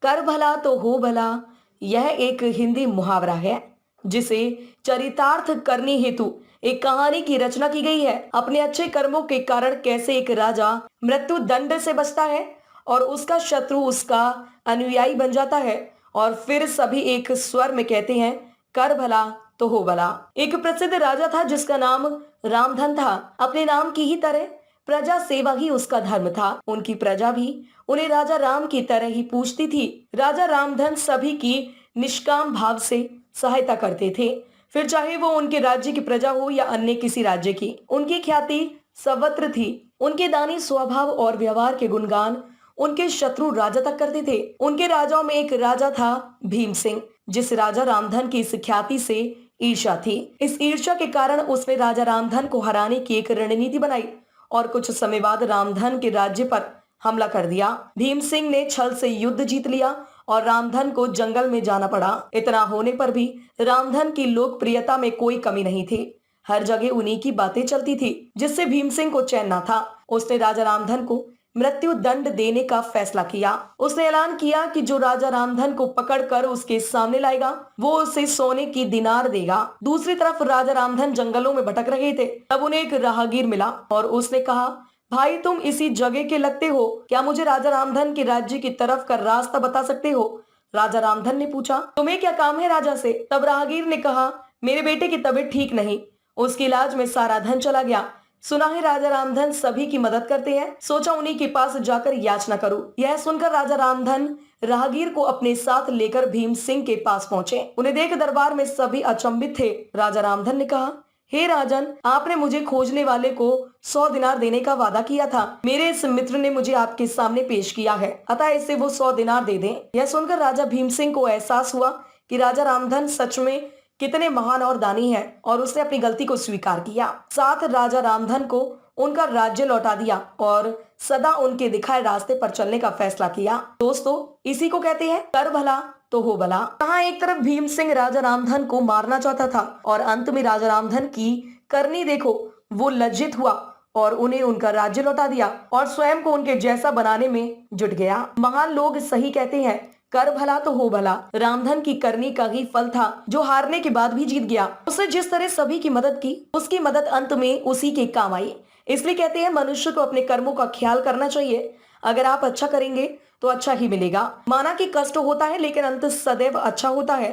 कर भला तो हो भला यह एक हिंदी मुहावरा है जिसे चरितार्थ करने हेतु एक कहानी की रचना की गई है। अपने अच्छे कर्मों के कारण कैसे एक राजा मृत्यु दंड से बचता है और उसका शत्रु उसका अनुयायी बन जाता है और फिर सभी एक स्वर में कहते हैं कर भला तो हो भला। एक प्रसिद्ध राजा था जिसका नाम रामधन था। अपने नाम की ही तरह प्रजा सेवा ही उसका धर्म था। उनकी प्रजा भी उन्हें राजा राम की तरह ही पूछती थी। राजा रामधन सभी की निष्काम भाव से सहायता करते थे, फिर चाहे वो उनके राज्य की प्रजा हो या अन्य किसी राज्य की। उनकी ख्याति सर्वत्र थी। उनके दानी स्वभाव और व्यवहार के गुणगान उनके शत्रु राजा तक करते थे। उनके राजाओं में एक राजा था भीम सिंह, जिस राजा रामधन की इस ख्याति से ईर्ष्या थी। इस ईर्ष्या के कारण उसने राजा रामधन को हराने की एक रणनीति बनाई और कुछ समय बाद रामधन के राज्य पर हमला कर दिया। भीम सिंह ने छल से युद्ध जीत लिया और रामधन को जंगल में जाना पड़ा। इतना होने पर भी रामधन की लोकप्रियता में कोई कमी नहीं थी। हर जगह उन्हीं की बातें चलती थी, जिससे भीम सिंह को चैन न था। उसने राजा रामधन को मृत्यु दंड देने का फैसला किया। उसने ऐलान किया कि जो राजा रामधन को पकड़कर उसके सामने लाएगा वो उसे सोने की दिनार देगा। दूसरी तरफ राजा रामधन जंगलों में भटक रहे थे। तब उन्हें एक राहगीर मिला और उसने कहा, भाई तुम इसी जगह के लगते हो, क्या मुझे राजा रामधन के राज्य की तरफ का रास्ता बता सकते हो? राजा रामधन ने पूछा, तुम्हें क्या काम है राजा से? तब राहगीर ने कहा, मेरे बेटे की तबीयत ठीक नहीं, उसके इलाज में सारा धन चला गया। सुना है राजा रामधन सभी की मदद करते हैं, सोचा उन्हीं के पास जाकर याचना करूं। यह सुनकर राजा रामधन राहगीर को अपने साथ लेकर भीम सिंह के पास पहुंचे। उन्हें देख दरबार में सभी अचंभित थे। राजा रामधन ने कहा, हे राजन, आपने मुझे खोजने वाले को 100 दिनार देने का वादा किया था। मेरे इस मित्र ने मुझे आपके सामने पेश किया है, अतः इसे वो 100 दिनार दे दें। यह सुनकर राजा भीम सिंह को एहसास हुआ कि राजा रामधन सच में कितने महान और दानी है और उसने अपनी गलती को स्वीकार किया। साथ राजा रामधन को उनका राज्य लौटा दिया और सदा उनके दिखाए रास्ते पर चलने का फैसला किया। दोस्तों, इसी को कहते हैं कर भला तो हो भला। कहाँ एक तरफ भीम सिंह राजा रामधन को मारना चाहता था और अंत में राजा रामधन की करनी देखो, वो लज्जित हुआ और उन्हें उनका राज्य लौटा दिया और स्वयं को उनके जैसा बनाने में जुट गया। महान लोग सही कहते हैं, कर भला तो हो भला। रामधन की करनी का ही फल था जो हारने के बाद भी जीत गया। उसने जिस तरह सभी की मदद की, उसकी मदद अंत में उसी के काम आई। इसलिए कहते हैं मनुष्य को अपने कर्मों का ख्याल करना चाहिए। अगर आप अच्छा करेंगे तो अच्छा ही मिलेगा। माना कि कष्ट होता है लेकिन अंत सदैव अच्छा होता है।